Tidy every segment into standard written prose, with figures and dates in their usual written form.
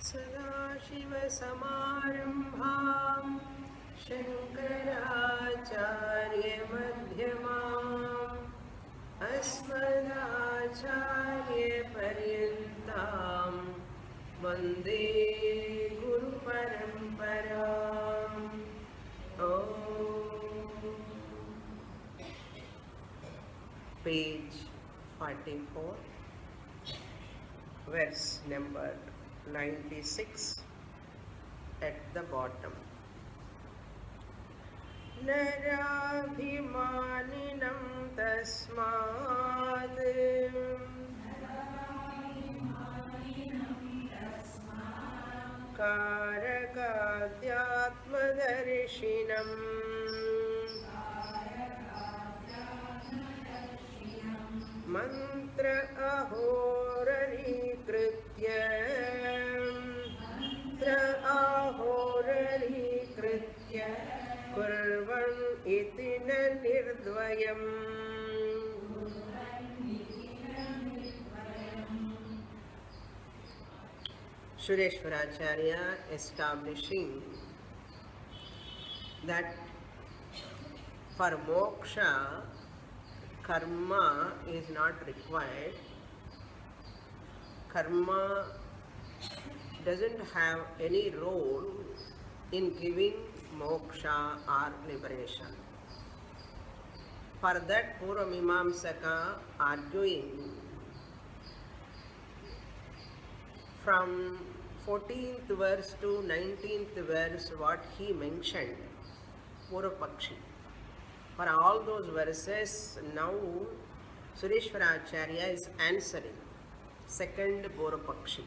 सदाशिवसमारम्भां शङ्कराचार्यमध्यमाम् अस्मदाचार्यपर्यन्तां वन्दे गुरुपरम्पराम्. Page 44, verse number 96 at the bottom. Narabhimaninam tasmad Karakadyatmadarshinam Mantra ahoralikritya kurvan iti na nirdvayam. Sureshwaracharya establishing that for moksha karma is not required. Karma doesn't have any role in giving moksha or liberation. For that Puramimamsaka arguing from 14th verse to 19th verse what he mentioned, Purapakshi. For all those verses, now Sureshwaracharya is answering. Second Purapakshi,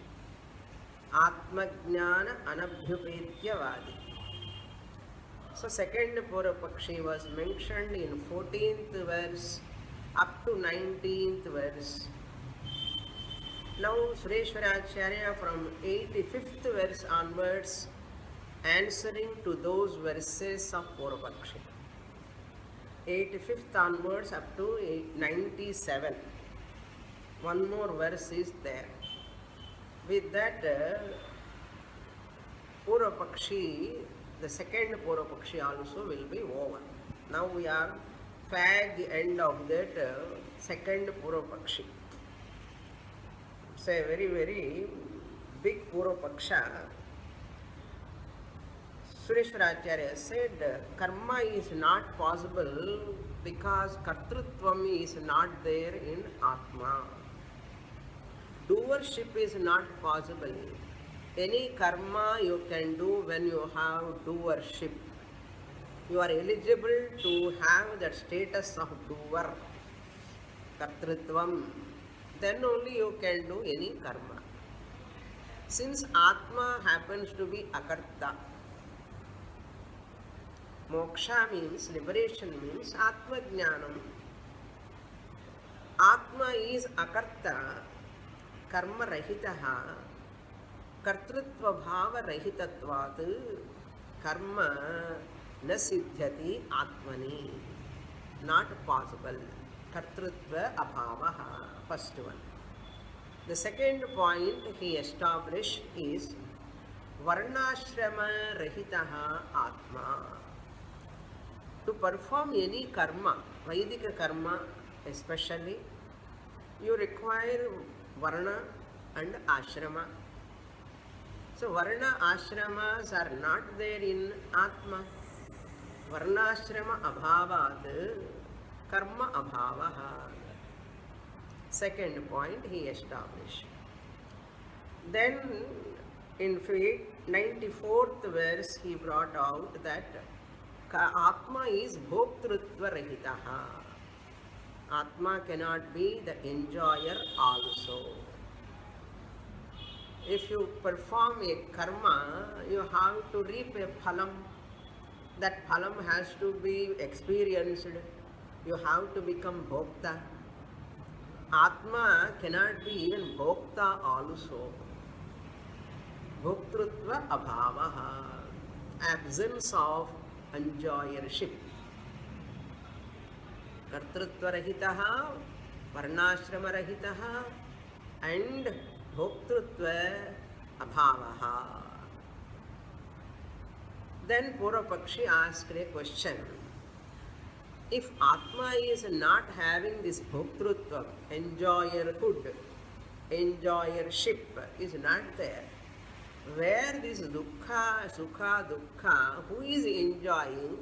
Atmajnana Anabhyupetyavadi. So second Purapakshi was mentioned in 14th verse up to 19th verse. Now Sureshwaracharya from 85th verse onwards answering to those verses of Purapakshi. 85th onwards up to 97. One more verse is there. With that, Purapakshi, the second Purapakshi also will be over. Now we are fag the end of that second Purapakshi. It's a very, very big Purapaksha. Sureshwaracharya said karma is not possible because kartrutvam is not there in Atma. Doership is not possible. Any karma you can do when you have doership. You are eligible to have that status of doer, kartrutvam. Then only you can do any karma. Since Atma happens to be akarta, moksha means, liberation means Atma Jnanam. Atma is akarta, karma rahitaha, kartrutva bhava rahitatvat, karma na siddhyati atmani. Not possible. Kartrutva abhavaha. First one. The second point he established is varnashrama rahitaha atma. To perform any karma, Vaidika karma especially, you require varna and ashrama. So varna ashramas are not there in Atma. Varnashrama abhavat karma abhavaha. Second point he established. Then in 94th verse he brought out that Atma is bhoktrutva rahitaha. Atma cannot be the enjoyer also. If you perform a karma, you have to reap a phalam. That phalam has to be experienced. You have to become bhokta. Atma cannot be even bhokta also. Bhoktrutva abhavaha. Absence of enjoyership. Kartrutva rahitaha, varnashrama rahitaha, and bhoktrutva abhavaha. Then Purvapakshi asked a question. If Atma is not having this bhoktrutva, enjoyerhood, enjoyership is not there, where this dukkha, sukha, dukkha, who is enjoying,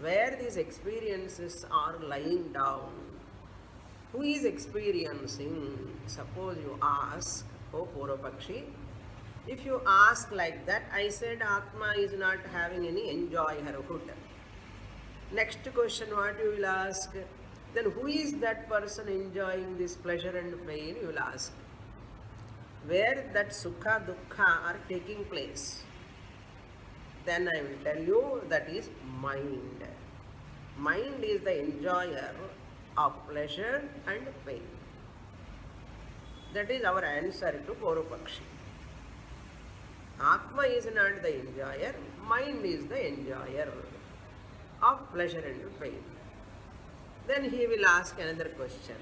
where these experiences are lying down, who is experiencing? Suppose you ask, O Purvapakshi, if you ask like that, I said Atma is not having any enjoyerhood. Next question what you will ask? Then who is that person enjoying this pleasure and pain? You will ask. Where that sukha, dukkha are taking place? Then I will tell you that is mind. Mind is the enjoyer of pleasure and pain. That is our answer to Purvapakshi. Atma is not the enjoyer, mind is the enjoyer of pleasure and pain. Then he will ask another question.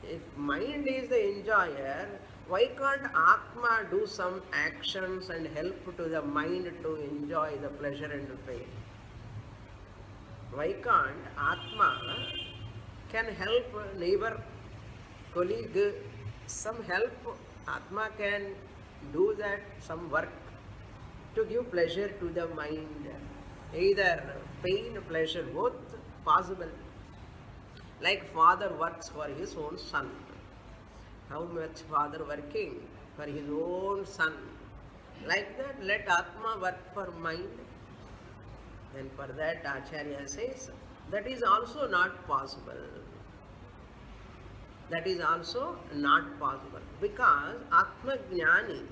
If mind is the enjoyer, why can't Atma do some actions and help to the mind to enjoy the pleasure and pain? Why can't Atma can help neighbor, colleague, some help? Atma can do that, some work to give pleasure to the mind. Either pain, pleasure, both possible. Like father works for his own son. How much father working for his own son. Like that, let Atma work for mind. And for that Acharya says, that is also not possible. That is also not possible. Because Atma Jnani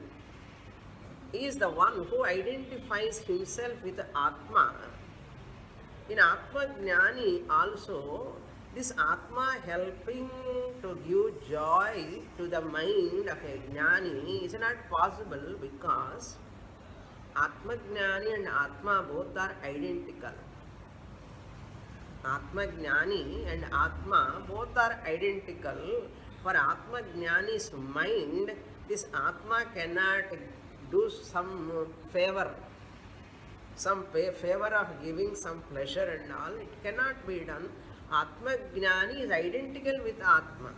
is the one who identifies himself with Atma. In Atma Jnani also, this Atma helping to give joy to the mind of a Jnani is not possible because Atma Jnani and Atma both are identical. Atma Jnani and Atma both are identical. For Atma Jnani's mind, this Atma cannot do some favor, some favor of giving some pleasure and all. It cannot be done. Atma Jnani is identical with Atma.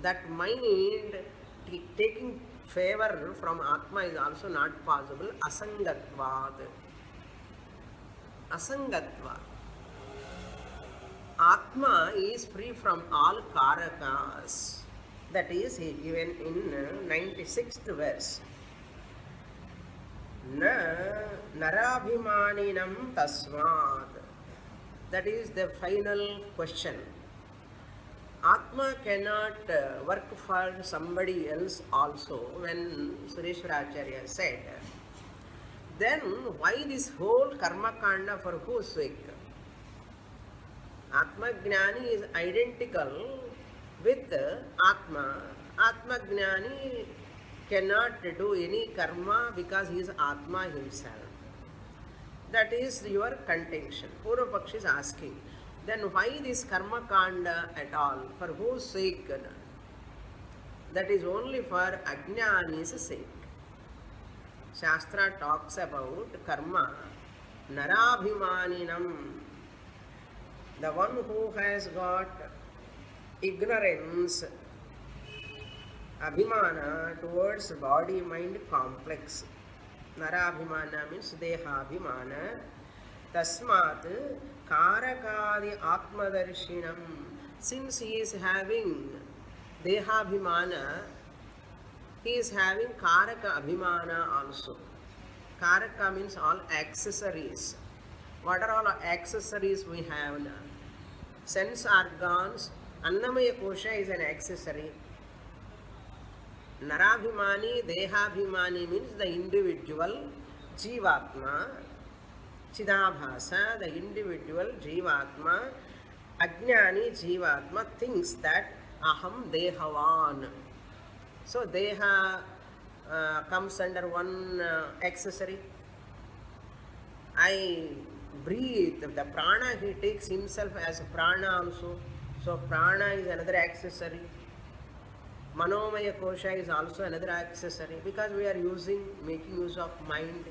That mind taking favor from Atma is also not possible. Asangatvad. Asangatva. Atma is free from all karakas. That is he given in 96th verse. Na narabhimaninam tasmad. That is the final question. Atma cannot work for somebody else also. When Sureshwaracharya said, then why this whole karma kanda, for whose sake? Atma Jnani is identical with Atma. Atma Jnani cannot do any karma because he is Atma himself. That is your contention. Purvapakshi is asking, then why this karma kanda at all? For whose sake? That is only for Ajnani's sake. Shastra talks about karma, narabhimaninam. The one who has got ignorance, abhimana towards body-mind complex. Narabhimana means dehabhimana. Tasmat karakadi atmadarshinam. Since he is having dehabhimana, he is having karaka abhimana also. Karaka means all accessories. What are all accessories we have now? Sense organs. Annamaya kosha is an accessory. Narabhimani, Dehabhimani means the individual, Jivatma, Chidabhasa, the individual, Jivatma, Ajnani, Jivatma thinks that Aham Dehavan. So Deha comes under one accessory. I breathe, the prana he takes himself as prana also. So prana is another accessory. Manomaya kosha is also another accessory because we are making use of mind.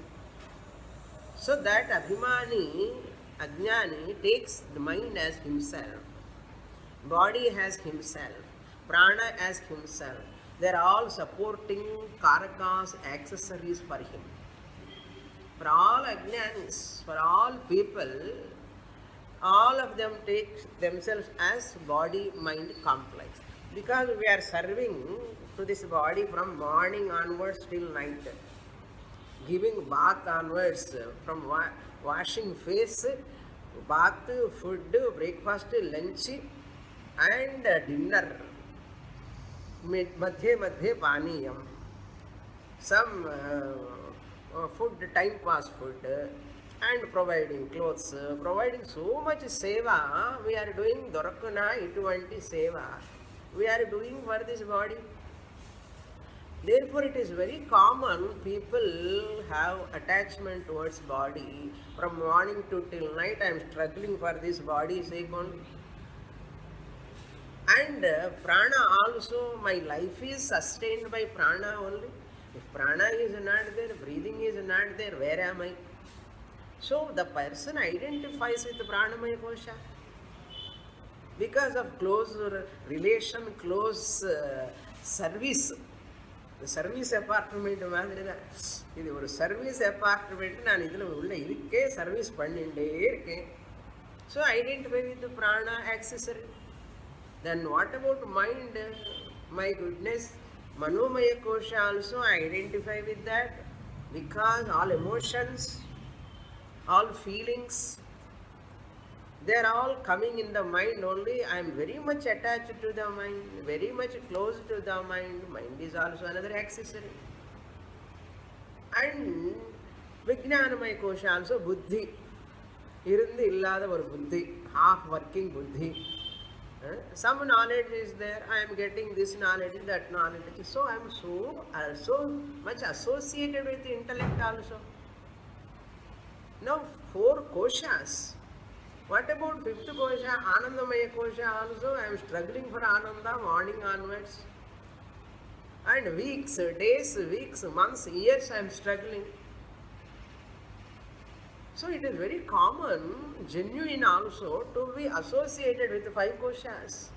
So that Abhimani, Ajnani takes the mind as himself, body as himself, prana as himself. They are all supporting karakas, accessories for him. For all Ajnanis, for all people, all of them take themselves as body-mind complex. Because we are serving to this body from morning onwards till night. Giving bath onwards, from washing face, bath, food, breakfast, lunch and dinner. Madhye madhye paniyam. Some food, time pass food, and providing clothes, providing so much seva. We are doing dorakuna ituvanti seva. We are doing for this body. Therefore, it is very common people have attachment towards body. From morning to till night, I am struggling for this body sake only. And prana also, my life is sustained by prana only. If prana is not there, breathing is not there, where am I? So the person identifies with pranamaya kosha. Because of close relation, close service. Service apartment மாதிரி தான் இது. ஒரு service apartment நான் இதில் உள்ள இருக்கே service பண்ணிகிட்டே இருக்கேன். So identify with prana accessory. Then what about mind? My goodness, manomaya kosha also identify with that because all emotions, all feelings, they are all coming in the mind only. I am very much attached to the mind, very much close to the mind. Mind is also another accessory. And Vijnanamaya kosha also buddhi. Irundu illada or buddhi, half working buddhi. Some knowledge is there, I am getting this knowledge, that knowledge. So I am so much associated with the intellect also. Now 4 koshas. What about 5th kosha, Anandamaya kosha also? I am struggling for Ananda morning onwards. And weeks, days, months, years I am struggling. So it is very common, genuine also, to be associated with 5 koshas.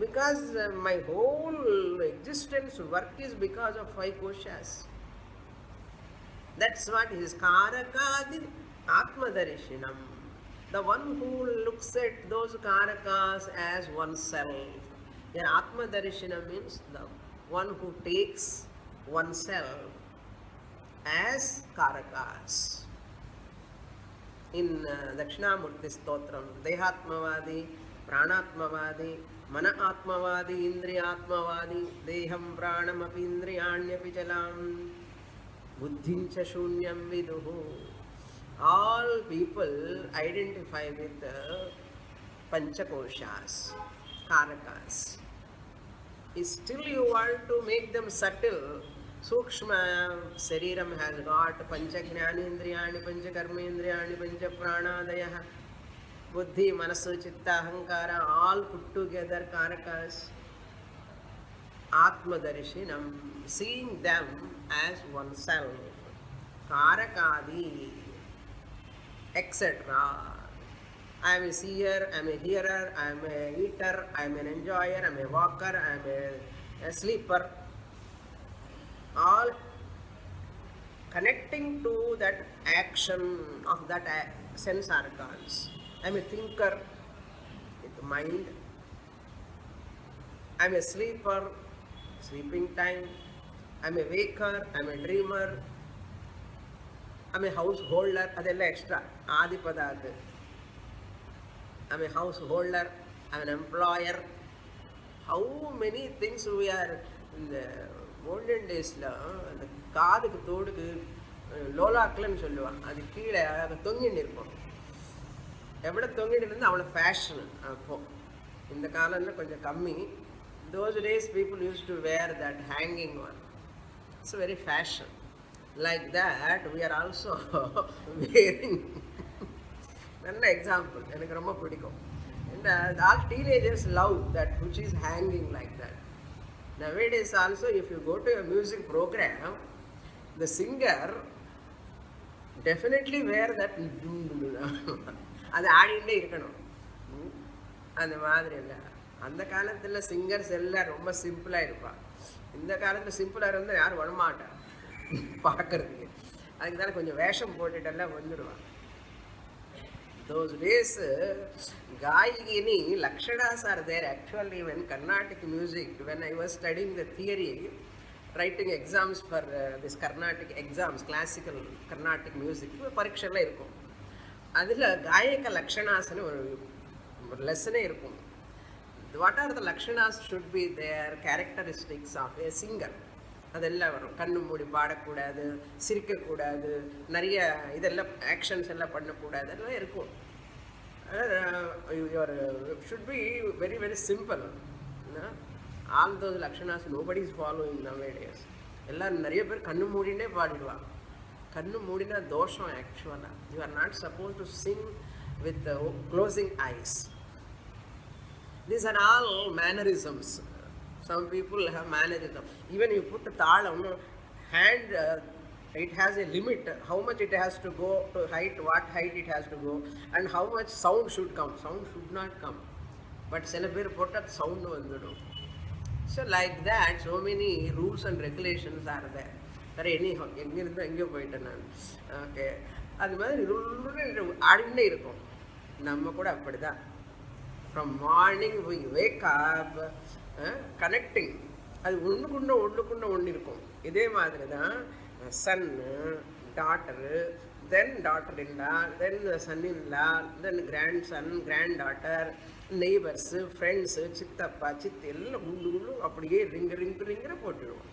Because my whole existence work is because of 5 koshas. That's what is Karakadi Atmadarishinam. The one who looks at those Karakas as oneself. Then Atmadarishinam means the one who takes oneself as Karakas. In Dakshinamurti Stotram, Dehatmavadi, Pranatmavadi, Mana-atmavadi, Indriyatmavadi, Deham Pranam api Indriyanyapi Chalam, Buddhincha Shunyam Viduhu. All people identify with the Panchakoshas, Karakas. Still you want to make them subtle. Sukshma Sariram has got Pancha Jnanendriyani, Pancha Karmendriyani, Pancha Pranadaya, Buddhi, Manasu, Chitta, Ahankara, all put together Karakas. Atmadarishinam, seeing them as oneself. Karakadi, etc. I am a seer, I am a hearer, I am a eater, I am an enjoyer, I am a walker, I am a sleeper. All connecting to that action of that sense organs. I am a thinker with mind. I am a sleeper, sleeping time. I am a waker, I am a dreamer. I am a householder, adella extra, Adipadat. I am a householder, I am an employer. How many things we are in the olden days, the காதுக்கு தோடுக்கு லோலாக்கலன்னு சொல்லுவாங்க. அது கீழே தொங்கின்னு இருக்கும். எவ்வளோ தொங்கிட்டு இருந்தால் அவ்வளோ fashion. அப்போது இந்த காலத்தில் கொஞ்சம் கம்மி. Those days people used to wear that hanging one. It's very fashion. Like that, we are also wearing. An example, and all teenagers love that which is hanging like that. Nowadays also, if you go to a music program, the singer definitely wear that அது ஆடிகிட்டே இருக்கணும். அந்த மாதிரி இல்லை. அந்த காலத்தில் singers எல்லாம் ரொம்ப சிம்பிளாக இருப்பாள். இந்த காலத்தில் சிம்பிளாக இருந்தால் யாரும் வரமாட்டாள் பார்க்கறதுக்கு. அதுக்கு தானே கொஞ்சம் வேஷம் போட்டுட்டெல்லாம் வந்துடுவாள். Those days, Gayini, Lakshanas are there. Actually, when Carnatic music, when I was studying the theory, writing exams for this Carnatic exams, classical Carnatic music, பரீட்சையில் இருக்கும். அதில் காயக லக்ஷணாஸ்னு ஒரு லெசனே இருக்கும். What are the lakshanas should be their characteristics of a singer? அதெல்லாம் வரும். கண்ணு மூடி பாடக்கூடாது, சிரிக்கக்கூடாது, நிறைய இதெல்லாம் ஆக்ஷன்ஸ் எல்லாம் பண்ணக்கூடாது, அதெல்லாம் இருக்கும். Your should be very very simple. All those lakshanas nobody is following nowadays. எல்லாம் நிறைய பேர் கண்ணு மூடினே பாடிடுவாங்க. கண்ணு மூடினா தோஷம் ஆக்சுவலாக. You are not suppose to sing with closing eyes. These are all mannerisms. Some people have mannerism. Even you put a talam, hand, it has a limit. How much it has to go to height, what height it has to go, and how much sound should come. Sound should not come. But celebrate put that sound vandudum. So like that, so many rules and regulations are there. There anyhow, எங்கிருந்து எங்கேயோ போயிட்டேன் நான். Okay, அது மாதிரி ஆடிண்டே இருக்கும். நம்ம கூட அப்படி தான். From morning we wake up, connecting. அது ஒன்றுக்குள்ள ஒன்று இருக்கும். இதே மாதிரி தான் son, daughter, then daughter in law, then son in law, then grandson, granddaughter, neighbours, friends, சித்தப்பா, சித்தி எல்லாம் உள்ளுக்குள்ளு அப்படியே ரிங்கிற போட்டுடுவோம்.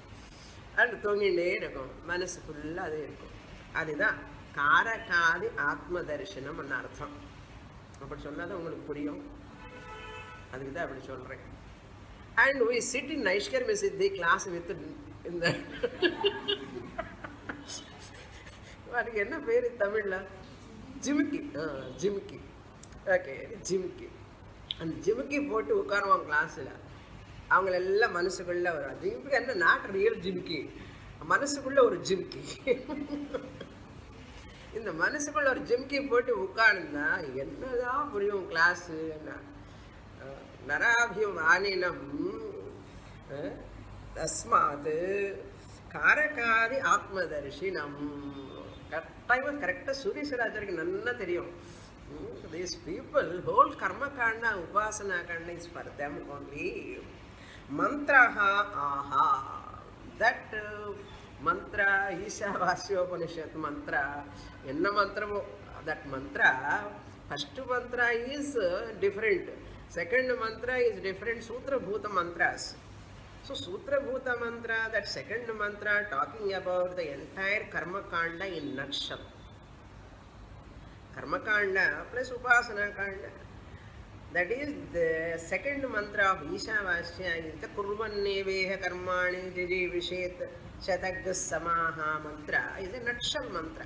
அது தூங்கிகிட்டே இருக்கும். மனசு ஃபுல்லாக அதே இருக்கும். அதுதான் காரகாதி ஆத்ம தரிசனம்னு அர்த்தம். அப்படி சொன்னால் தான் உங்களுக்கு புரியும். அதுக்கு தான் அப்படி சொல்கிறேன். And we sit in Naishkarmyasiddhi class with இந்த அதுக்கு என்ன பேர் தமிழில்? ஜிமிக்கி. ஜிமிக்கி. ஓகே, ஜிமிக்கி. அந்த ஜிமிக்கி போட்டு உட்காருவாங்க கிளாஸில். அவங்களெல்லாம் மனசுக்குள்ளே வரும். ஜிமிக்கி என்ன, நாட் ரியல் ஜிமிக்கி, மனசுக்குள்ளே ஒரு ஜிமிக்கி. இந்த மனசுக்குள்ள ஒரு ஜிமிக்கி போட்டு உட்கார்ந்தா என்னதான் புரியும் கிளாஸு. என்ன நராபிமானினம் தஸ்மாத் காரகாதி ஆத்மதர்ஷினம். கரெக்டாக சூரியசராஜருக்கு நல்லா தெரியும். These people, whole karma kanda, upasana kanda is for them only. Mantraha aha. That mantra, Ishavasyopanishad mantra, enna mantramo, that mantra, first mantra is different. Second mantra is different. Sutra Bhuta mantras. So Sutra Bhuta mantra, that second mantra talking about the entire Karma Kanda in nutshell. Karma Kanda plus Upasana Kanda. That is the second mantra of Ishavasya is the Kurvanneveha Karmani Jijivishet Shatag Samaha mantra is a nutshell mantra.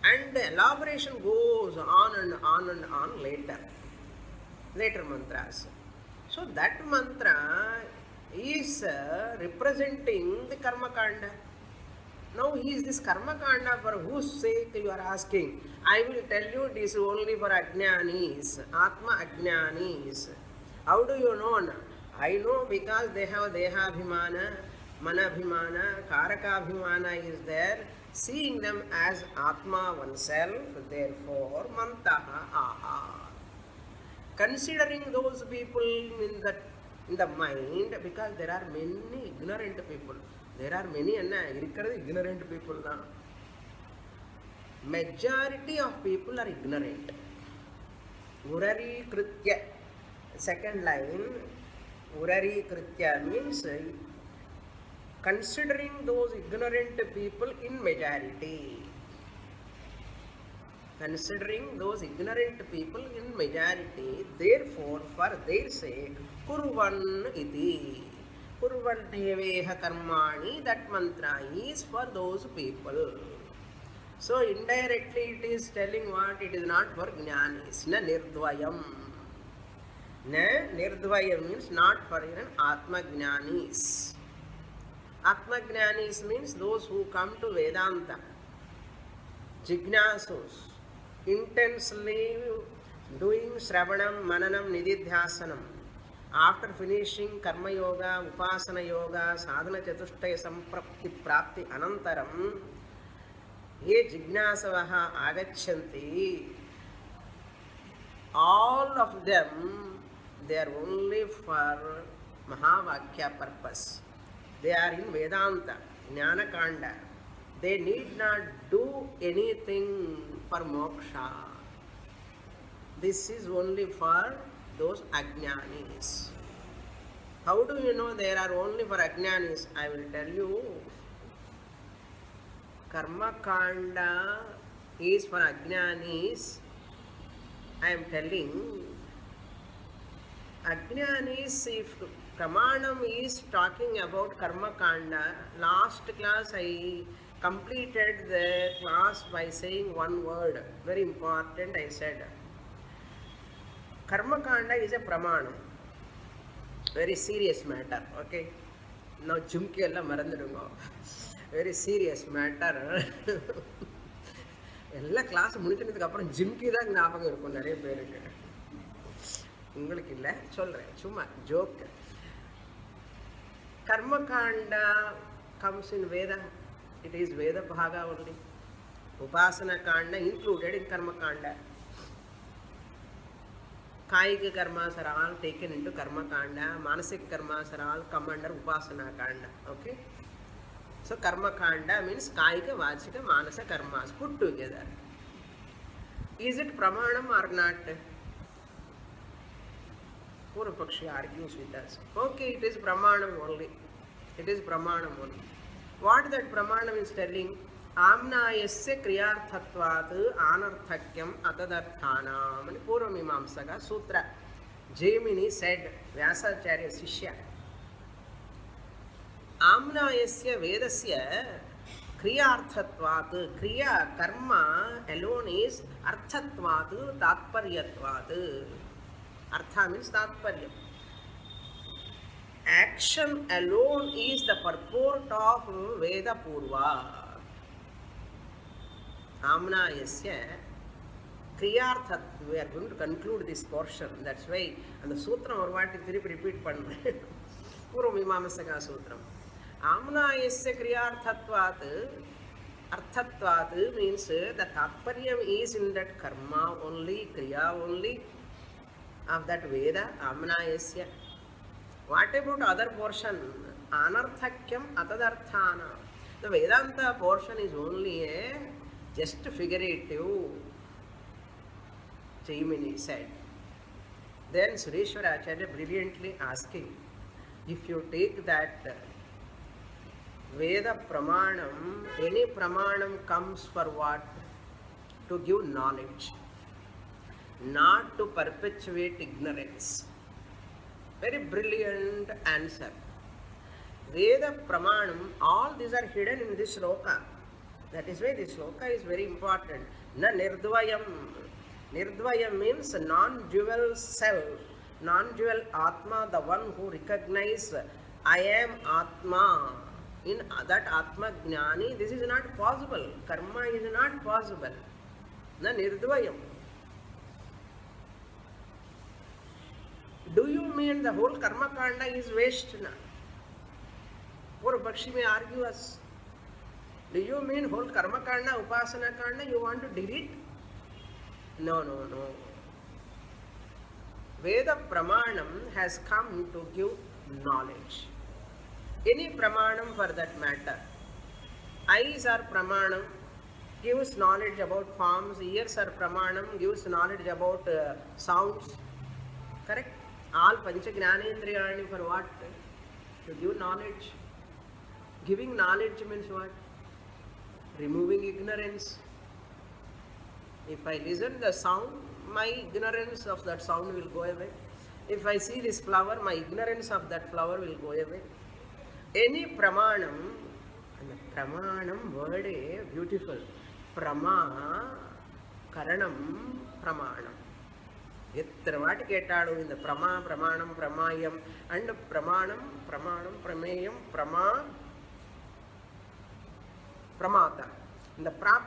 And the elaboration goes on and on and on later mantras. So that mantra is representing the Karma Kanda. Now is this Karma Kanda for whose sake you are asking? I will tell you it is only for Ajnanis, Atma Ajnanis. How do you know? I know because they have Dehabhimana, Manabhimana, Karakabhimana is there. Seeing them as Atma oneself, therefore Mantaha aha. Considering those people in the mind, because there are many ignorant people. There are many ignorant people now. Majority of people are ignorant. Urari Kritya. Second line, Urari Kritya means considering those ignorant people in majority. Considering those ignorant people in majority, therefore for their sake, Kurvan iti. Kurvan deveha karmani, that mantra is for those people. So indirectly it is telling what? It is not for jnanis. Na nirdvayam. Na nirdvayam means not for even atma jnanis. Atmajnanis means those who come to Vedanta. Jignasus, intensely doing Shravanam, Mananam, Nididhyasanam. After finishing Karma Yoga, Upasana Yoga, Sadhana Chatushtaya Samprapti Prapti Anantaram, Ye Jignasavaha Agachanti, all of them, they are only for Mahavakya purpose. They are in Vedanta, Jnana Kanda. They need not do anything for moksha. This is only for those Ajnanis. How do you know they are only for Ajnanis? I will tell you. Karma Kanda is for Ajnanis. I am telling Ajnanis, if Pramanam is talking about Karma Kanda, last class I completed the class by saying one word, very important. I said Karma Kanda is a Pramanam, very serious matter, okay? Now Jumki alla marandudungo, very serious matter. எல்லா class முடிச்சதுக்கு அப்புறம் ஜிம்கி தான் ஞாபகம் இருக்கும் நிறைய பேருக்கு. உங்களுக்கு இல்லை, சொல்கிறேன், சும்மா joke. Karmakanda comes in Veda. It is Veda Bhaga only. Upasana Kanda included in Karmakanda. Kayika karmas are all taken into Karmakanda. Manasik karmas are all come under Upasana Kanda. Okay? So Karma Kanda means Kaika, Vachika, Manasa karmas put together. Is it Pramanam or not? Purapakshi argues with us. Okay, it is Pramanam only. It is Pramanam only. What that Pramanam is telling? Amnayasya kriyarthatvat anarthakyam atadarthanam. And Purvamimamsaka Sutra. Jaimini said, Vyasacharya Sishya. Amnayasya Vedasya Kriyarthatvat, Kriya, Karma alone is Arthatvat, Tatparyatvat. Artha means Tatparya. Action alone is the purport of Veda Purva. Amnayasya Kriyarthat. We are going to conclude this portion. That's why, and the Sutra or what is repeat Panna. Purvamimamsaka Sutra. Amnayasya kriyarthatvat, arthatvat means the tatparyam is in that karma only, kriya only of that Veda, amnayasya. What about other portion? Anarthakyam atadarthana. The Vedanta portion is only a just figurative, Jaimini said. Then Sureshwara Acharya brilliantly asking, if you take that Veda Pramanam, any Pramanam comes for what? To give knowledge, not to perpetuate ignorance. Very brilliant answer. Veda Pramanam, all these are hidden in this sloka. That is why this sloka is very important. Na nirdvayam. Nirdvayam means non-dual self, non-dual Atma, the one who recognizes I am Atma. In that Atma Jnani, this is not possible. Karma is not possible. Na nirdvayam. Do you mean the whole Karma Kanda is waste? Na? Purvapakshi may argue us. Do you mean whole Karma Kanda, Upasana Kanda, you want to delete? No, no, no. Veda Pramanam has come to give knowledge. Any Pramanam for that matter. Eyes are Pramanam, gives knowledge about forms. Ears are Pramanam, gives knowledge about sounds. Correct? All Pancha Jnanendriyani for what? To give knowledge. Giving knowledge means what? Removing ignorance. If I listen the sound, my ignorance of that sound will go away. If I see this flower, my ignorance of that flower will go away. Any Pramanam, and the Pramanam word is beautiful. Prama, Karanam, Pramanam. Yatra vati ketadu in the Prama, Pramanam, Pramayam, and Pramanam, Pramanam, Prameyam, Prama, pramata. In the pra,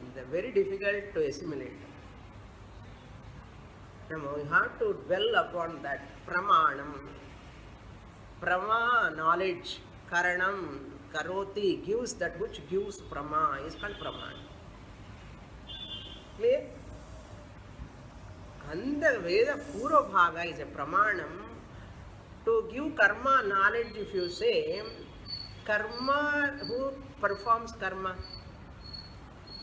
it's very difficult to assimilate. Now we have to dwell upon that pramanam. Prama, knowledge, karanam, karoti, gives that which gives prama, is called praman. Clear? And the Veda Purva Bhaga is a pramanam to give karma knowledge. If you say karma, who performs karma?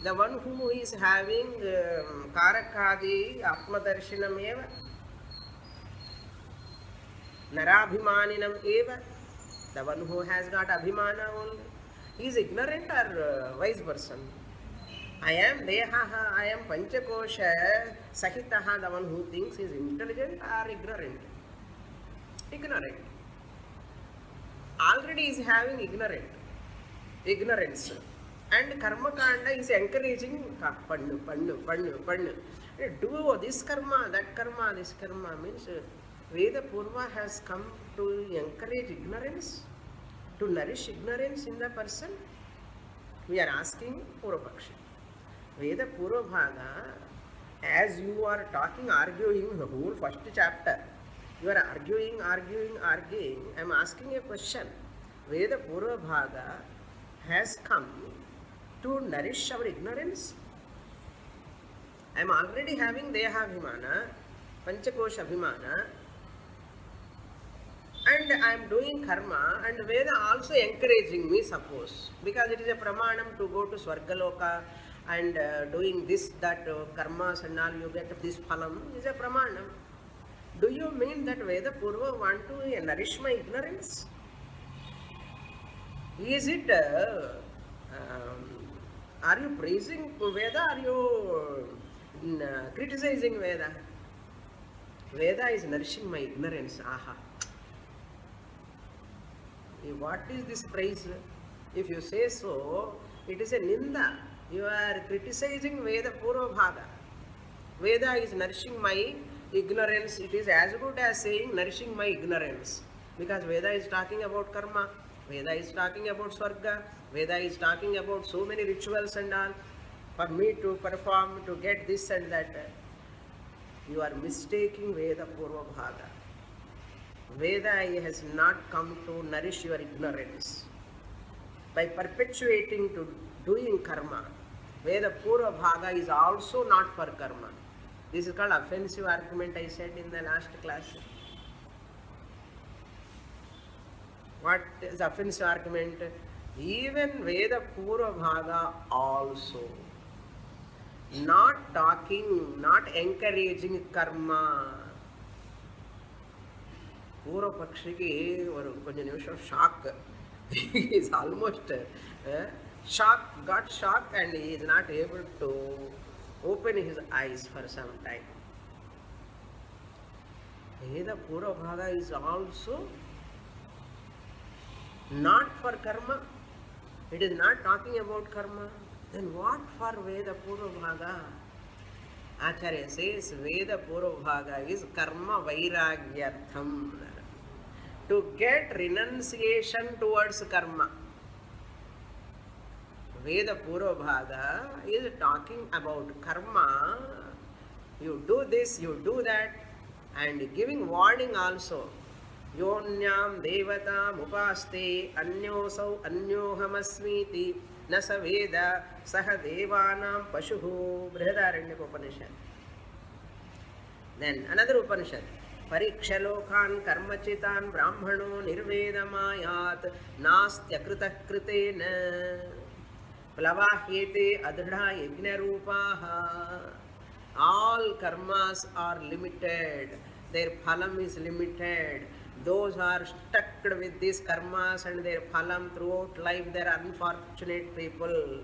The one who is having karakadi atmadarshanam eva, narabhimaninam eva, the one who has got abhimana only. He is ignorant or wise person? I am dehaha, I am panchakosha sahitaha, the one who thinks is intelligent or ignorant? Ignorant. Already is having ignorance. And karma kanda is encouraging pannu. Do this karma, that karma, this karma. Means Veda Purva has come to encourage ignorance, to nourish ignorance in the person. We are asking Purvapaksha. Veda Purva Bhaga, as you are talking, arguing the whole first chapter, you are arguing. I am asking a question. Veda Purva Bhaga has come to nourish our ignorance. I am already having Dehabhimana, Panchakosha Abhimana, and I am doing karma, and Veda also encouraging me, suppose, because it is a pramanam to go to Swargaloka and doing this, that karmas and all, you get this phalam, is a pramanam. Do you mean that Veda Purva want to nourish my ignorance? Is it, are you praising Veda, are you criticizing Veda? Veda is nourishing my ignorance. Aha. What is this praise? If you say so, it is a ninda. You are criticizing Veda Purva Bhaga. Veda is nourishing my ignorance. It is as good as saying nourishing my ignorance. Because Veda is talking about karma. Veda is talking about Swarga. Veda is talking about so many rituals and all. For me to perform, to get this and that. You are mistaking Veda Purva Bhaga. Veda has not come to nourish your ignorance. By perpetuating to doing karma, Veda Purva Bhaga is also not for karma. This is called offensive argument, I said in the last class. What is offensive argument? Even Veda Purva Bhaga also not talking, not encouraging karma. Purva Pakshiki or கொஞ்ச நிமிஷம் shock. He is almost got shocked, and he is not able to open his eyes for some time. Veda Purva Bhaga is also not for karma. It is not talking about karma. Then what for Veda Purva Bhaga? Acharya says Veda Purva Bhaga is karma vairagyartham. To get renunciation towards karma. Veda Purva Bhaga is talking about karma. You do this, you do that, and giving warning also. Yonyam devata mupaste anyosau anyohamasmiti nasa veda saha devanam pashuhu. Brihadaranyaka Upanishad. Then another Upanishad. Parikshalokan karmachitan brahmano nirvedamayat nastyakritah kritena plavahyete adhra yajna rupaha. All karmas are limited. Their phalam is limited. Those are stuck with these karmas and their phalam throughout life, they are unfortunate people.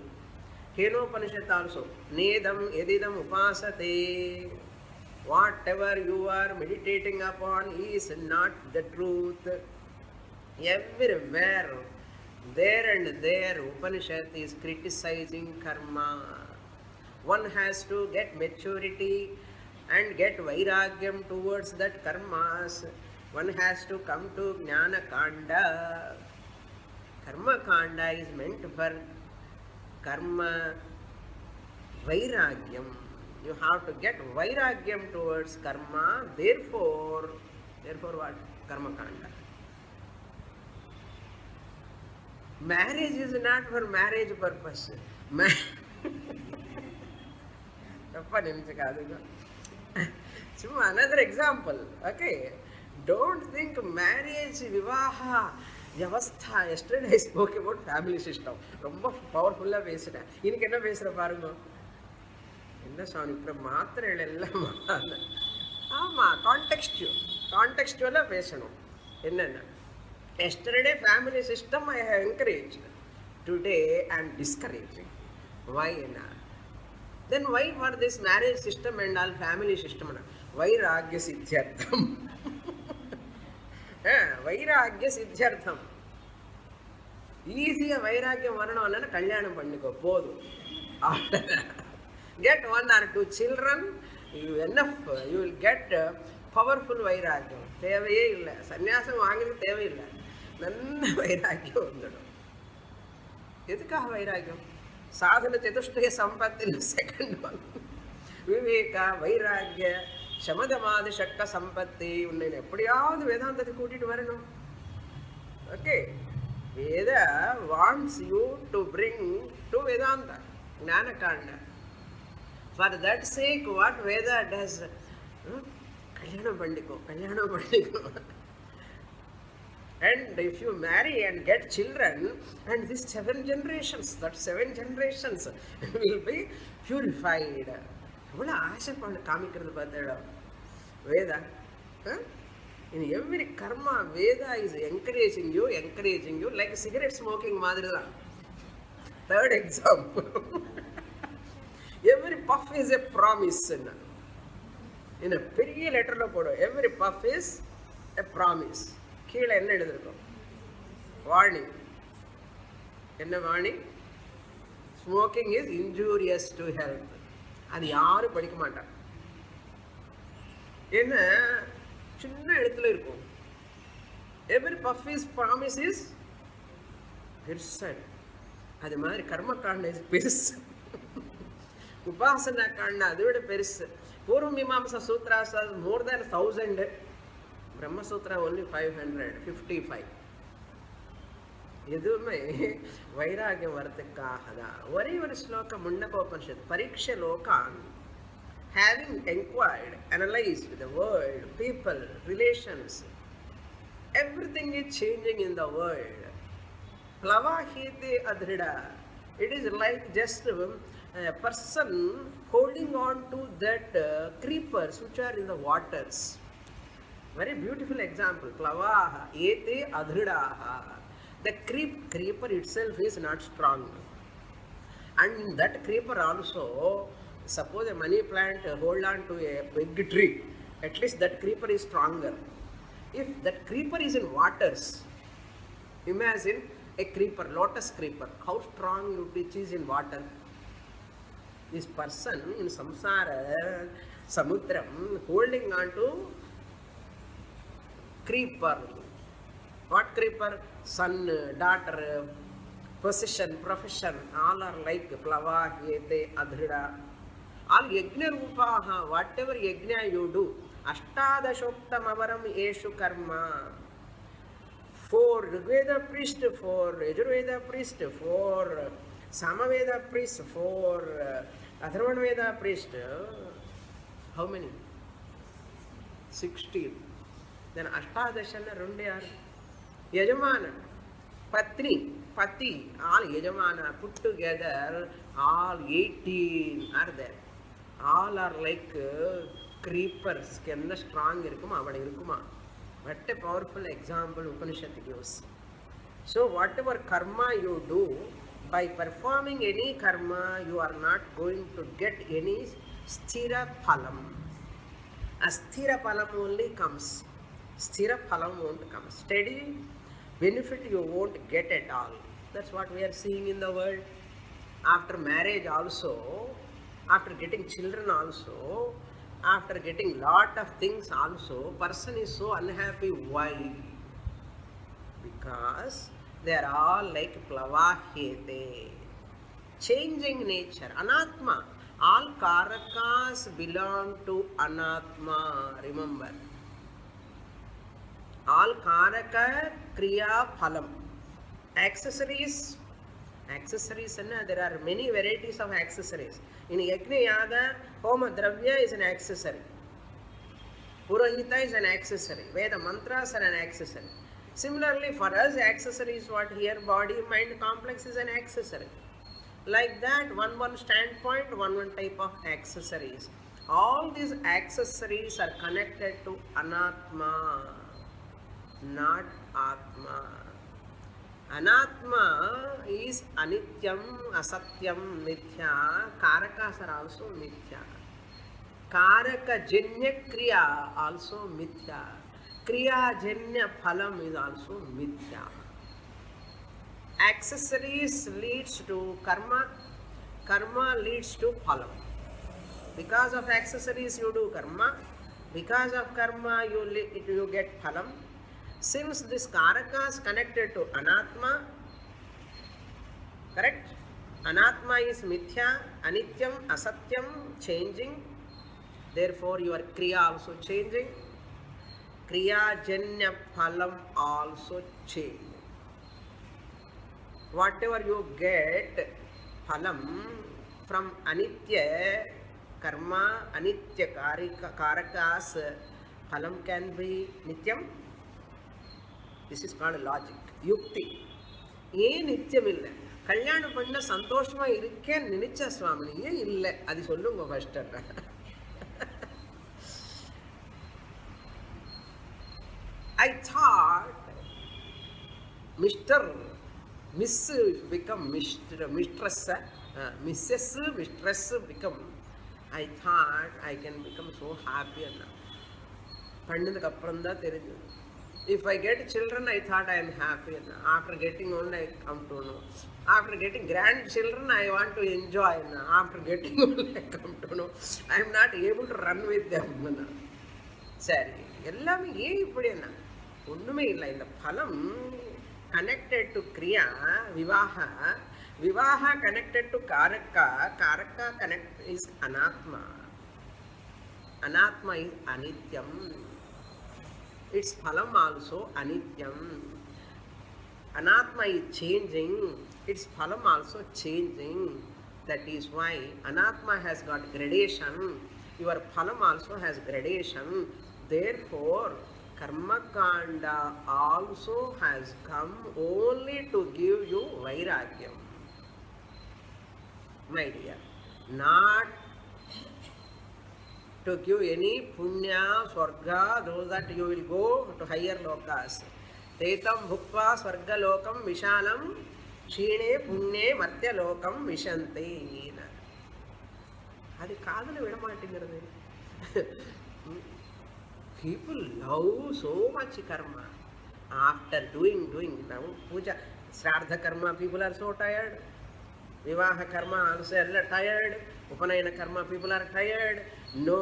Kenopanishad also. Nedam edidam upasate. Whatever you are meditating upon is not the truth. Everywhere, there and there, Upanishad is criticizing karma. One has to get maturity and get vairagyam towards that karmas. One has to come to Jnana Kanda. Karma kanda is meant for karma vairagyam. You have to get vairagyam towards karma. Therefore what? Karma kanda. Marriage is not for marriage purpose. Another example. Okay. Don't think marriage, vivaha, vyavastha. Yesterday I spoke about family system. Romba powerful la pesra. Inike enna pesra paaruங்க. Enna Swami இப்ப மாத்திரைகள் எல்லாம் ஆமா கான்டெக்ஸ்டுவலா பேசணும். என்னென்ன yesterday family system I have encouraged. Today I am discouraging. Why enna? Then why for this marriage system and all family system? Vairagya siddhyartham. Vairagya siddhyartham. Easy vairagyam varanam kalyanam panniko podum. Get 1 or 2 children, enough, you will get powerful vairagyam. தேவையே இல்லை, சன்னியாசம் வாங்குறது தேவையில்லை, நல்ல வைராக்கியம் வந்துடும். எதுக்காக வைராக்கியம்? சாதன சதுஷ்டய சம்பத்தில் செகண்ட் ஒன் விவேகா வைராக்கிய சமதமாதி சக்க சம்பத்தி. உன்னை எப்படியாவது வேதாந்தத்தை கூட்டிட்டு வரணும். Okay, Veda wants you to bring to Vedanta jnanakanda. For that sake, what Veda does? Kalyanam pandiko. And if you marry and get children, and these 7 generations, that 7 generations will be purified. Avula aasha pandu kaamikkiradhu paathala Veda. In every karma, Veda is encouraging you like cigarette smoking madiri da. Third example. Every puff is a promise. In a பெரிய லெட்டர்ல போடும், every puff is a promise. கீழே என்ன எழுதிருக்கும்? Warning. என்ன warning? Smoking is injurious to health. அது யாரும் படிக்க மாட்டாங்க. என்ன சின்ன எழுத்துல இருக்கும். every puff is promise is பெருசா. அது மாதிரி கர்ம காண்ட இஸ் பெருசு, உபாசனா காண்ட அதை விட பெருசு. பூர்வ மீமாம்சா Shudras more than 1000, Brahma Sutra only 555. எதுவுமே வைராகியம் வரத்துக்காக தான். ஒரே ஒரு ஸ்லோகம் முண்டகோபனிஷத், பரீட்ச லோகான், having inquired, analyzed the world, people, relations, everything is changing in the world. Plavahite adhrida. It is like just a person holding on to that creepers which are in the waters. Very beautiful example. Plavaha ete adhridaha. The creeper itself is not strong, and that creeper also, suppose a money plant hold on to a big tree, at least that creeper is stronger. If that creeper is in waters, imagine a creeper, lotus creeper, how strong it is in water. This person in samsara samudram holding on to creeper. What creeper? Son, daughter, position, profession, all are like plava, yete, adhrida. All yajna rupaha, whatever yajna you do, ashtadashoktam avaram eshu karma. 4 Rigveda priest, 4 Yajurveda priest, 4 Samaveda priest, 4 Atharvana priest. How many? 16. Then Ashtadashana runde are Yajamana, Patni, Pati, all Yajamana put together, all 18 are there. All are like creepers. Kenna strong irukuma, avada irukuma. What a powerful example Upanishad gives. So whatever karma you do, by performing any karma, you are not going to get any sthira phalam. Asthira phalam only comes. Sthira phalam won't come. Steady benefit you won't get at all. That's what we are seeing in the world. After marriage also, after getting children also, after getting lot of things also, person is so unhappy. Why? Because They are all like plavahete, changing nature. Anatma. All karakas belong to Anatma. Remember. All karaka, kriya, phalam. Accessories, there are many varieties of accessories. In Yajna Yaga, Homa Dravya is an accessory. Purohita is an accessory. Veda mantras are an accessory. Similarly, for us, accessory is what here, body, mind complex is an accessory. Like that, one standpoint, one type of accessories. All these accessories are connected to Anatma, not Atma. Anatma is anityam, asatyam, mithya. Karakas are also mithya. Karaka janya kriya also mithya. Kriya janya phalam is also mithya. Accessories leads to karma. Karma leads to phalam. Because of accessories you do karma. Because of karma you get phalam. Since this karaka is connected to Anatma, correct? Anatma is mithya, anityam, asatyam, changing. Therefore, your kriya also changing. Kriya janya phalam also changing. Whatever you get phalam from anitya karma, anitya karakas, phalam can be nityam. This is called logic. Yukti. ஏன் நித்தியம் இல்லை? கல்யாணம் பண்ண சந்தோஷமா இருக்கேன்னு நினைச்ச சுவாமினி ஏன் இல்லை? அது சொல்லுங்க first. I thought Mr. Miss become mistress, Mrs. Mistress become. I thought I can become so happy. பண்ணதுக்கு அப்புறம் தான் தெரிஞ்சது. If I get children, I thought I am happy. After getting old, I come to know. After getting grandchildren, I want to enjoy. After getting old, I come to know. I am not able to run with them. சரி, எல்லாமே ஏன் இப்படி என்ன? ஒன்றுமே இல்லை. இந்த பலம் connected to kriya, vivaha. Vivaha connected to karaka. Karaka connected is anatma. Anatma is anityam. Its phalam also anityam. Anatma is changing. Its phalam also changing. That is why anatma has got gradation. Your phalam also has gradation. Therefore, karma kanda also has come only to give you vairagyam. My dear, not to give any punya, swarga, those that you will go to higher lokas. Tetam bhuktva swarga lokam vishalam shine punye matya lokam vishanti. அது காதல விட மாட்டேங்கிறது. People love so much karma. After doing now puja, shraddha karma, people are so tired. Vivaha karma also are tired. Upanayana karma, people are tired. No,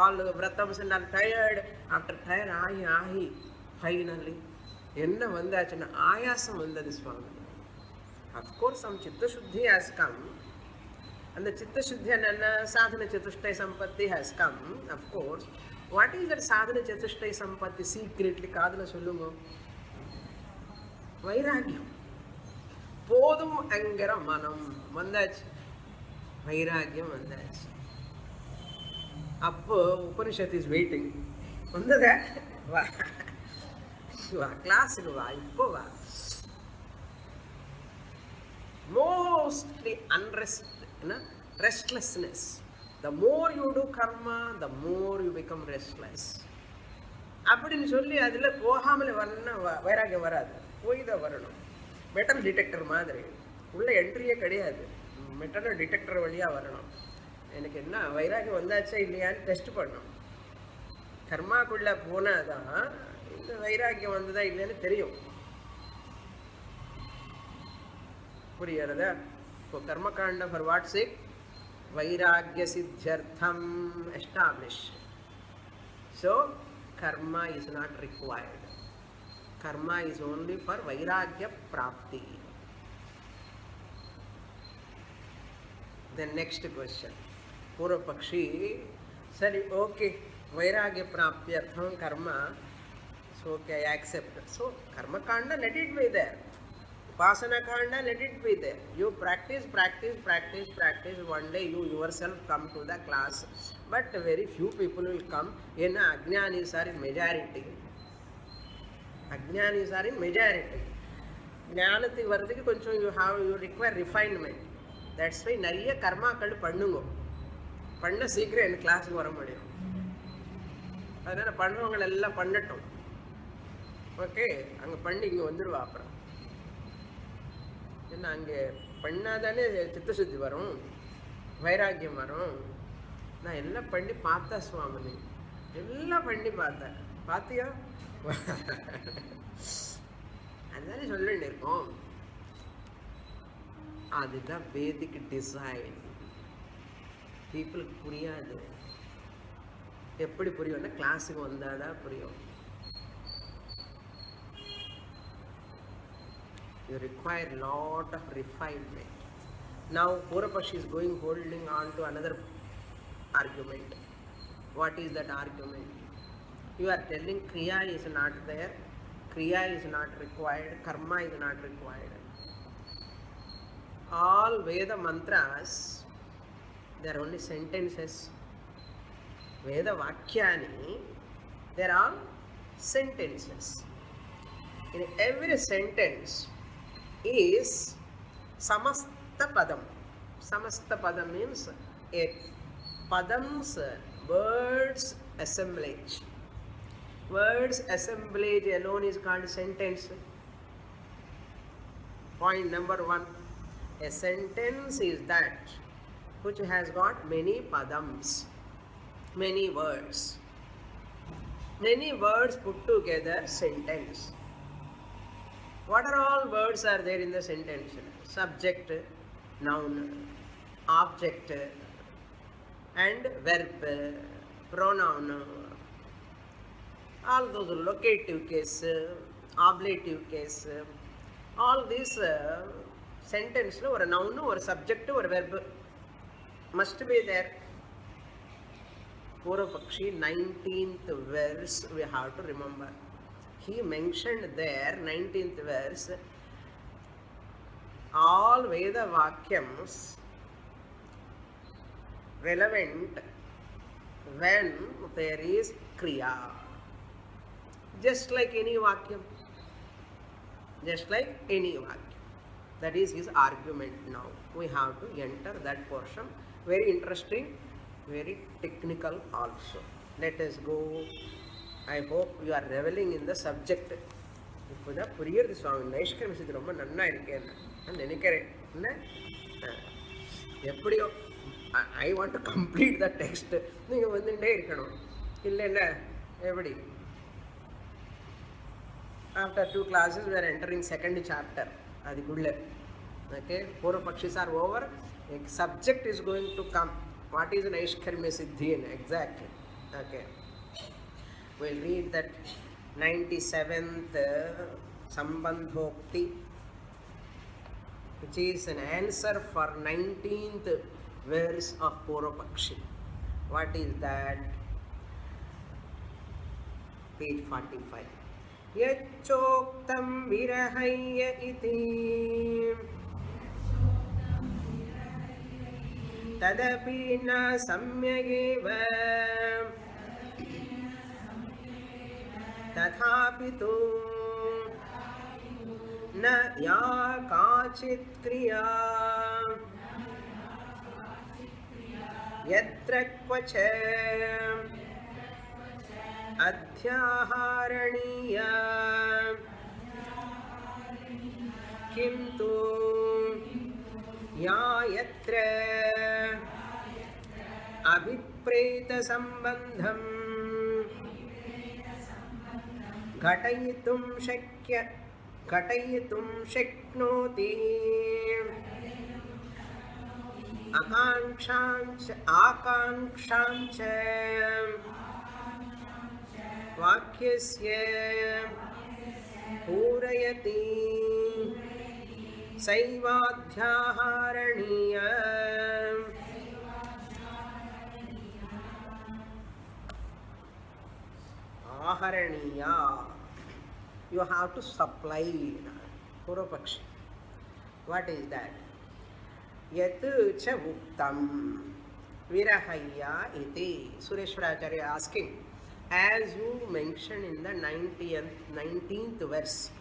all vratams and are tired. After tired, ahi, finally. Enna vandachana ayasam vandadu Swami. Of course, some chitta shuddhi has come. And the chitta shuddhi and sadhana chatushtaya sampatti has come. Of course. What is that sadhana chatushtaya sampatti secretly? Kadala sollungo. Vairagyam. Podum angara manam. Vandach. Vairagyam vandach. Up Upanishad is waiting. Vandada. Class in va. Mostly unrest, restlessness. The more you do karma, the more you become restless. அப்படின்னு சொல்லி அதில் போகாமல் வரணும்னா வைராகியம் வராது, போய் தான் வரணும். மெட்டல் டிடெக்டர் மாதிரி உள்ள என்ட்ரியே கிடையாது, மெட்டல் டிடெக்டர் வழியாக வரணும். எனக்கு என்ன வைராகியம் வந்தாச்சா இல்லையான்னு டெஸ்ட் பண்ணணும். கர்மாக்குள்ளே போனால் தான் இந்த வைராகியம் வந்ததா இல்லைன்னு தெரியும். புரியுறதா? இப்போ கர்மகாண்டம் for what sake? Vairagya siddhyartham establish. So karma is not required. Karma is only for Vairagya Prapti. The next question. Purva Pakshi said, okay, Vairagya Prapti Artham Karma, so okay, I accept. So, Karma Kanda, let it be there. Upasana Kanda, let it be there. You practice. One day you yourself come to the class. But very few people will come. Ajnanis are in majority. Ajnanis are in majority. Jnanati Vardhiki Koncham you require refinement. That's why Nariya Karma Kadu Pandungo. Panda secret in class Varamadi. Adana Pandungal Pandatum. Okay, I'm Panding Vapra. அங்கே பண்ணாதானே சித்தசுத்தி வரும், வைராக்கியம் வரும். நான் எல்லாம் பண்ணி பார்த்தேன் சுவாமினி, எல்லாம் பண்ணி பார்த்தேன். பார்த்தியா? அதுதானே சொல்லிட்டு இருக்கோம். அதுதான் வேதிக் டிசைன். பீப்புளுக்கு புரியாது. எப்படி புரியும்னா கிளாஸுக்கு வந்தாதான் புரியும். You require lot of refinement. Now Purva-Pakshi is holding on to another argument. What is that argument? You are telling Kriya is not there, Kriya is not required, Karma is not required. All Veda mantras, they are only sentences. Veda Vakyani, they are all sentences. In every sentence is samasta padam. Samasta padam means a padams, words assemblage. Words assemblage alone is called sentence. Point number 1. A sentence is that which has got many padams, many words. Many words put together, sentence. What are all words are there in the sentence? Subject, noun, object, and verb, pronoun. All those locative case, ablative case, all these sentence or a noun or a subject or a verb must be there. Purva-Pakshi 19th verse we have to remember. He mentioned there, 19th verse, all Veda Vakyams relevant when there is Kriya. Just like any Vakyam. Just like any Vakyam. That is his argument now. We have to enter that portion. Very interesting, very technical also. Let us go. I hope you are reveling in the subject. இப்போதான் புரியுறது சுவாமி. நைஷ்கர்மியசித்தி ரொம்ப நன்னா இருக்கேன் நான் நினைக்கிறேன். எப்படியோ I want to complete the text. நீங்கள் வந்துட்டே இருக்கணும். இல்லைன்னா எப்படி? After 2 classes we are entering 2nd chapter. அதுக்குள்ளே okay, Purva-Pakshis are over. A subject is going to come. What is Naishkarmyasiddhi exactly? Okay. We'll read that 97th Sambandhokti, which is an answer for 19th verse of Purva-Pakshi. What is that? Page 45. Yachoktam virahaya iti tadapi na samyageva तथापि तु न या काचित् क्रिया यत्र क्वच अध्याहारणीया किन्तु या यत्र अभिप्रेतसम्बन्धम् घटयितुं शक्नोति आकाङ्क्षाञ्च वाक्यस्य Vihrayati Saivadhyaharaniya. Aharaniya. You have to supply. Purvapakshi. What is that? Yat cha uktam virahaya iti. Sureshwaracharya asking, as you mentioned in the 19th verse.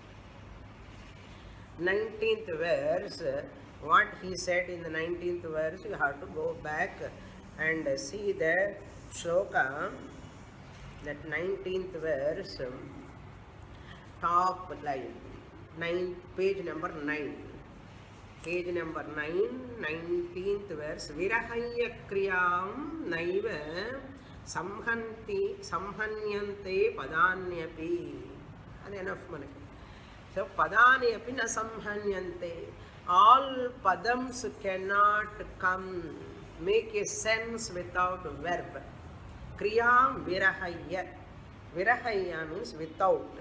19th verse, what he said in the 19th verse, you have to go back and see the Sloka, that 19th verse, top line, page number 9. Page number 9, 19th verse. Virahaya kriyam naiva samhanyante padanyapi. And enough money. So padanyapi na samhanyante. All padams cannot come, make a sense without verb. Kriyam virahaya. Virahaya means without.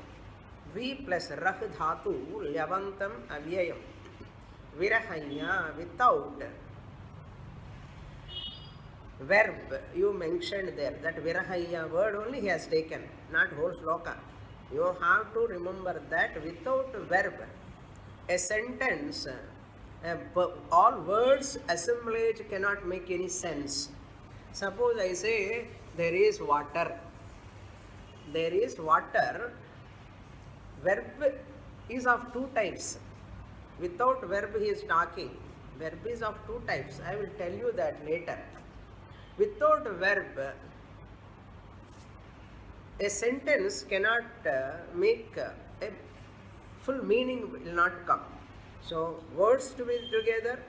V plus rah dhatu lyavantam avyayam. Virahaya, without. Verb, you mentioned there, that virahaya word only he has taken, not whole sloka. You have to remember that without verb, a sentence, all words assemblage cannot make any sense. Suppose I say, there is water. There is water. Verb is of two types. Without verb he is talking. Verb is of two types. I will tell you that later. Without verb, a sentence cannot make a full meaning will not come. So words to be together.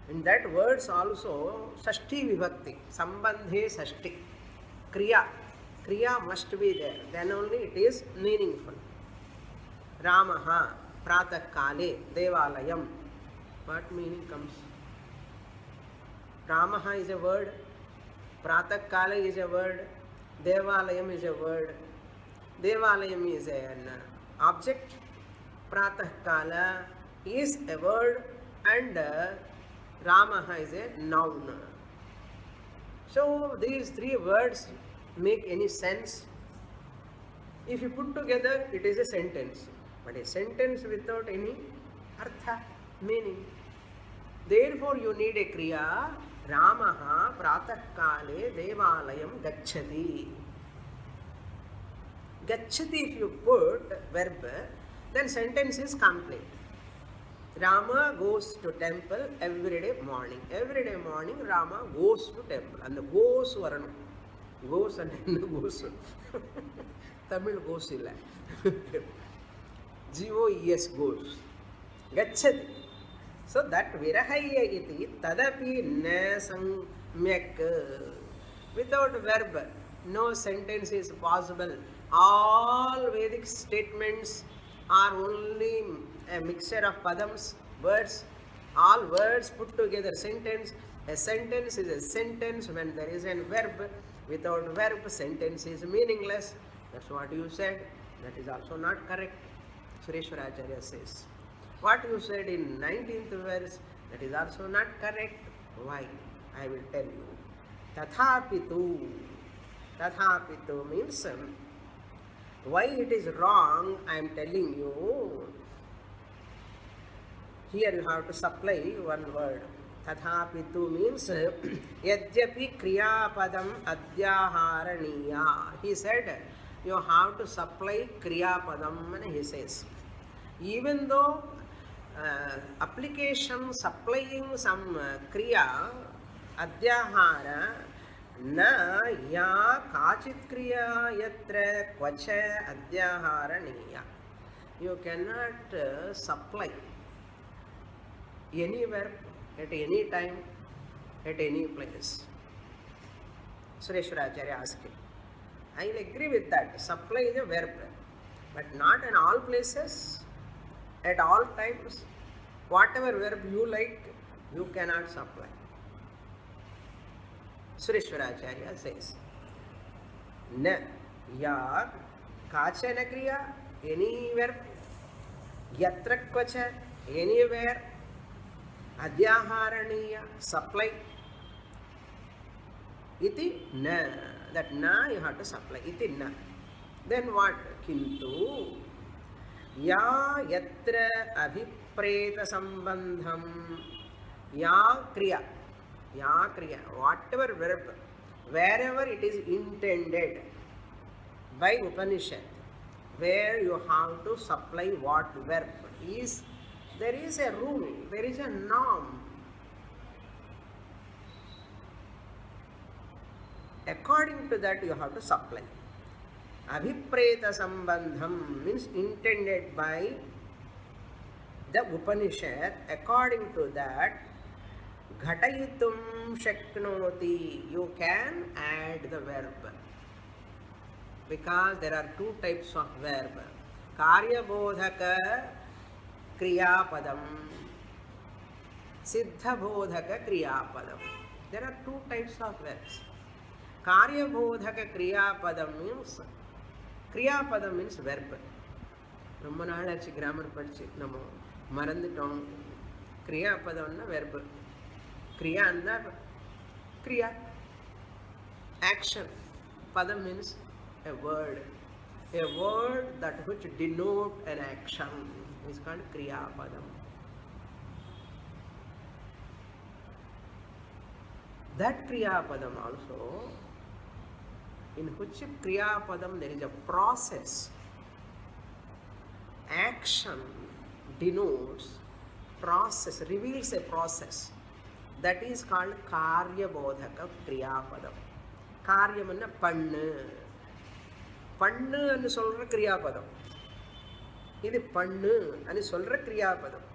In that words also Sashti Vibhakti. Sambandhe Sashti. Kriya. Kriya must be there. Then only it is meaningful. Ramaha. Pratah Kale, Devalayam. What meaning comes? Ramaha is a word, Pratah Kale is a word, Devalayam is a word. Devalayam is an object, Pratah Kala is a word, and Ramaha is a noun. So these three words make any sense. If you put together, it is a sentence. But a sentence without any artha, meaning. Therefore, you need a kriya. Ramaha pratah kale devalayam gacchati. Gacchati, if you put verb, then sentence is complete. Rama goes to temple every day morning. Every day morning, Rama goes to temple. And the goes varanam. Goes and goes. Tamil goes illa. G-O-E-S goes. Gacchati. So that virahaya iti tadapi na samyak. Without verb, no sentence is possible. All Vedic statements are only a mixture of padams, words. All words put together sentence. A sentence is a sentence when there is a verb. Without verb, sentence is meaningless. That's what you said. That is also not correct. Sureshwaracharya says. What you said in 19th verse, that is also not correct. Why? I will tell you. Tathapitu. Tathapitu means why it is wrong, I am telling you. Here you have to supply one word. Tathapitu means yadyapi kriyapadam adhyaharaniya. He said you have to supply kriyapadam, and he says. Even though application supplying some kriya, adhyahara, na ya kachit kriya yatra kvacha adhyaharaniya. You cannot supply any verb at any time, at any place. Sureshwaracharya asking. I will agree with that. Supply is a verb, but not in all places. At all times, whatever verb you like, you cannot supply. Sureshwaracharya says, Na ya kachana kriya, any verb, yatra kvacha, anywhere, adhyaharaniya, supply, iti na, that na you have to supply, iti na. Then what? Kintu ya yatra abhipreta sambandham, ya kriya, whatever verb, wherever it is intended by Upanishad, where you have to supply what verb is, there is a rule, there is a norm. According to that, you have to supply. Abhipreta sambandham means intended by the Upanishad. According to that, ghatayitum shaknoti, you can add the verb. Because there are two types of verb. Karyabodhaka kriyapadam, siddhabodhaka kriyapadam. There are two types of verbs. Karyabodhaka kriyapadam means verb. ரொம்ப நாள் ஆச்சு grammar படிச்சு நம்ம மறந்துட்டோம். கிரியாபதம்னா verb. கிரியான்னா Kriya, action. Padam means a word that which denote an action is called kriya padam. That kriya padam also, in which kriya padam there is a process, action denotes process, reveals a process, that is called karya bodhaka kriya padam. காரியம்னா பண்ணுன்னு சொல்ற கிரியாபதம், இது பண்ணு అని சொல்ற கிரியாபதம்.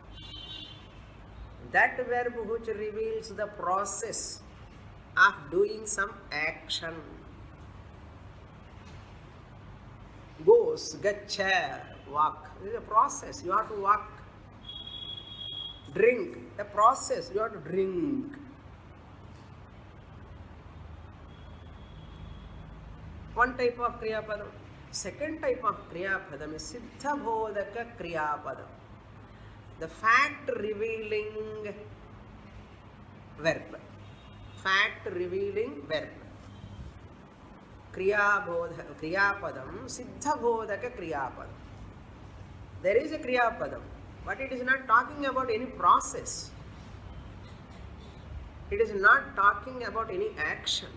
That verb which reveals the process of doing some action. Goes, gacha, walk. It is a process, you have to walk. Drink, a process, you have to drink. One type of kriyapadam. Second type of kriyapadam is siddhabodhaka kriyapadam, the fact revealing verb. Fact revealing verb. Kriyapadam siddhabodhaka kriyapadam. There is a kriyapadam, but it is not talking about any process. It is not talking about any action,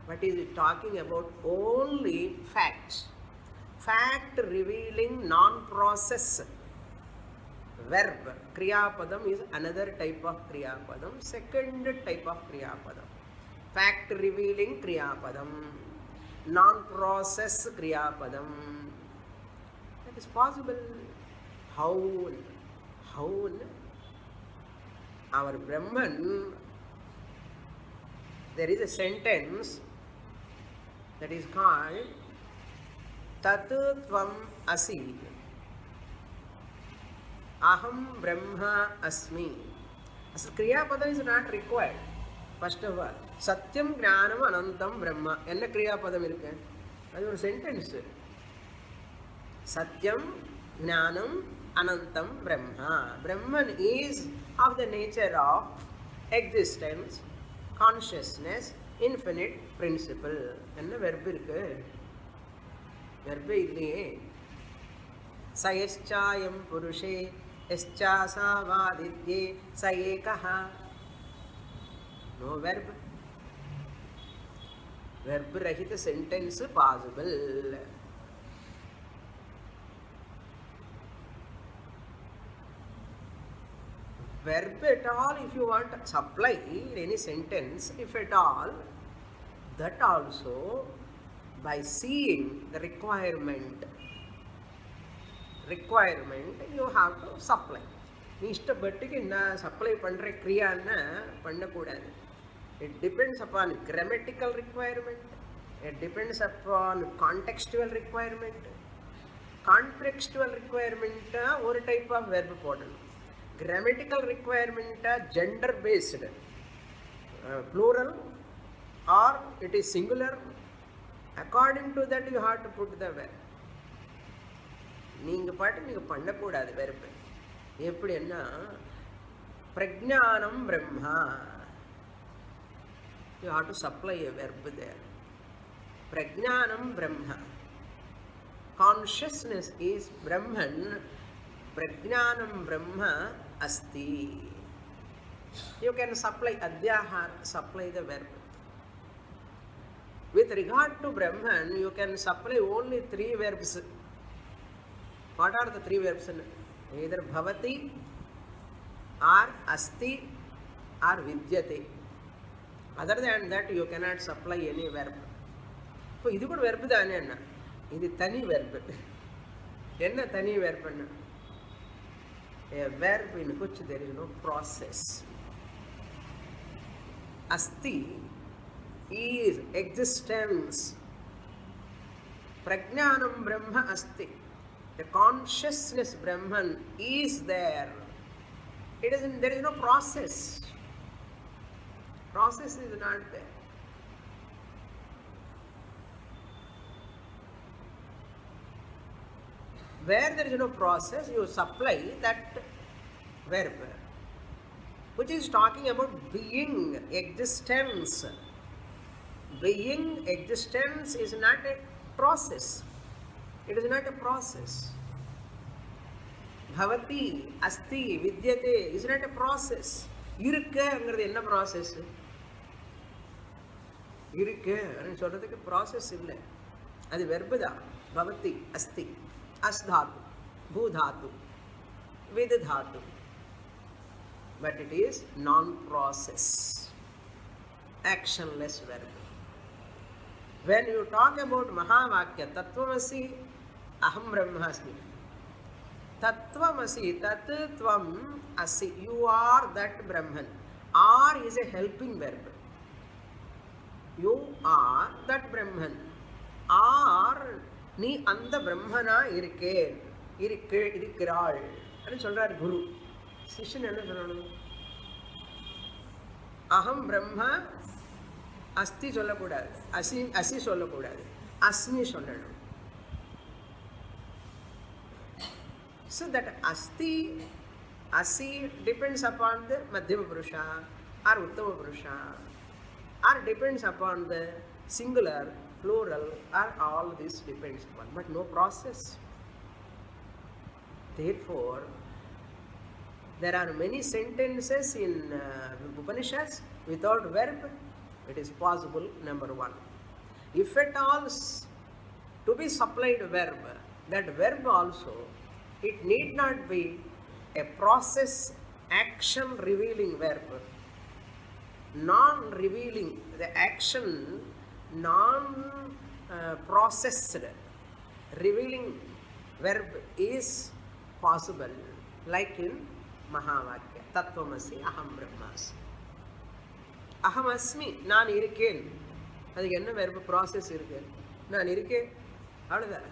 but is talking about only facts. Fact revealing non-process verb. Kriyapadam is another type of kriyapadam, second type of kriyapadam. Fact revealing kriyapadam, non-process kriyapadam. That is possible. How? Our Brahman, there is a sentence that is called Tat Tvam Asi, Aham Brahma Asmi. As Kriyapadam is not required. First of all, Satyam Jnanam Anantam Brahma. Enna Kriyapadam irukku? Adu oru sentence. Satyam Jnanam Anantam Brahma. Brahman is of the nature of existence, consciousness, infinite principle. Enna verb irukku? Verb illiye. Sayaschayam purushe yaschasa vadidye sayekaha. No verb. Verb rahita sentence possible. Verb at all, if you want to supply any sentence, if at all, that also by seeing the requirement you have to supply. நீ இஷ்டப்பட்டுக்கு நான் supply பண்ணுற கிரியான்னா பண்ணக்கூடாது. It depends upon grammatical requirement, it depends upon contextual requirement. Contextual requirement ஒரு type of verb போடணும். Grammatical requirement gender based, plural or it is singular. According to that you have to put the verb. நீங்கள் பாட்டு நீங்கள் பண்ணக்கூடாது வெறுப்பு. எப்படின்னா பிரஜானம் Brahma, you have to supply a verb there. Prajnanam Brahma. Consciousness is Brahman. Prajnanam Brahma asti. You can supply Adyahar, supply the verb. With regard to Brahman, you can supply only 3 verbs. What are the 3 verbs? Either Bhavati, or Asti, or Vidyate. Other than that, you cannot supply any verb. So, this is a verb. This is a verb. What is a verb? A verb in which there is no process. Asti is existence. Prajnanam Brahma Asti. The consciousness Brahman is there. There is no process. Process is not there. Where there is no process, you supply that verb, which is talking about being, existence. Being, existence is not a process. It is not a process. Bhavati, Asti, Vidyate is not a process. இருக்குங்கிறது என்ன process? இருக்கு சொல்றதுக்கு process இல்லை, அது verb தான். பவதி, அஸ்தி, as Tattva, பூதாத்து, with Tattva. But it is நான் process, actionless verb. When you talk about Mahavakya, Tattvamasi, Aham Brahmasmi. Tattvamasi, Tat Tvam Asi, you are that Brahman. Are is a helping verb. You are that Brahman. Are, நீ அந்த பிரம்மனா இருக்கே, இருக்கிறாள் அப்படின்னு சொல்றார் குரு. சிஷ்யன் என்ன சொல்லணும்? அகம் பிரம்மா அஸ்தி சொல்லக்கூடாது, அசி சொல்லக்கூடாது, அஸ்மி சொல்லணும். So that asti, asi depends upon the madhyama purusha or uttama purusha, or depends upon the singular, plural, or all this depends upon, but no process. Therefore, there are many sentences in Upanishads without verb. It is possible, number 1. If at all to be supplied verb, that verb also, it need not be a process action revealing verb. Non-revealing, the action non-processed revealing verb is possible, like in Mahavakya, Tattvamasi, Aham Brahmasmi. Aham Asmi, நான் இருக்கேன். அதுக்கு என்ன verb process இருக்கு? நான் இருக்கேன், அவ்வளவுதான்.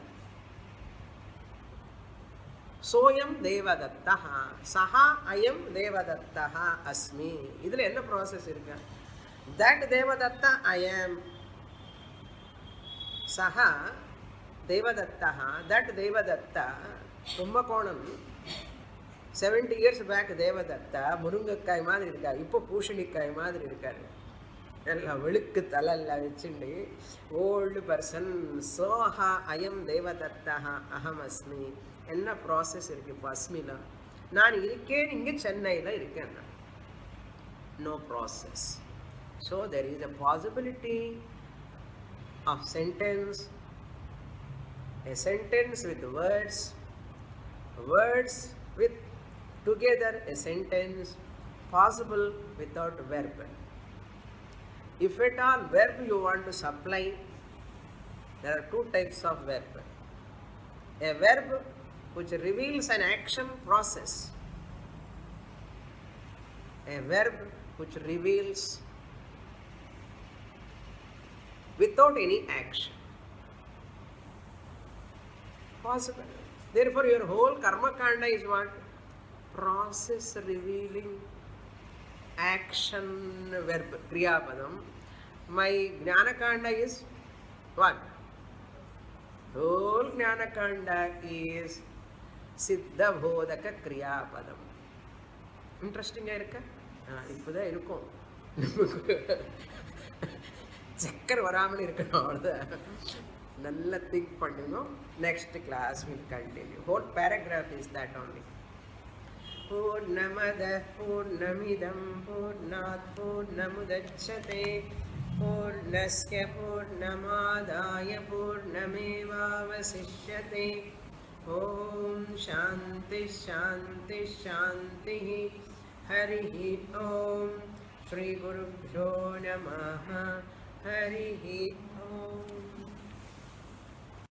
Soyam Devadattaha, Saha Ayam Devadattaha Asmi. இதில் என்ன ப்ராசஸ் இருக்கு? That Devadatta I am. Saha Devadattaha, that Devadatta, Kumbakonam, 70 years back Devadatta, முருங்கைக்காய் மாதிரி இருக்காரு, இப்போ பூசணிக்காய் மாதிரி இருக்காரு, எல்லாம் வெளுக்கு தலெல்லாம் வச்சுண்டு ஓல்டு பர்சன். சோஹா அயம் தேவதத்தா அஹம் அஸ்மி. என்ன ப்ராசஸ் இருக்கு இப்போ அஸ்மில? நான் இருக்கேன், இங்கே சென்னையில் இருக்கேன், no process. So there is a possibility of sentence, a sentence with words, words with together a sentence, possible without verb. If at all verb you want to supply, there are 2 types of verb. A verb which reveals an action process, a verb which reveals without any action. Possible. Therefore, your whole karma kanda is what? Process revealing action verb, kriya padam. My jnana kanda is what? Whole jnana kanda is சித்தபோதக கிரியாபதம். இன்ட்ரெஸ்டிங்காக இருக்க இப்போதான் இருக்கும். நமக்கு சக்கர் வராமல் இருக்கணும், அவ்வளோதான். நல்லா திங்க் பண்ணுங்க. Next class will continue. Whole paragraph is that only. पूर्णमदः पूर्णमिदं पूर्णात् पूर्णमुदच्यते पूर्णस्य पूर्णमादाय पूर्णमेवावशिष्यते. ॐ शान्ति शान्ति शान्तिः. हरिः ॐ. श्रीगुरुभ्यो नमः. हरिः ॐ.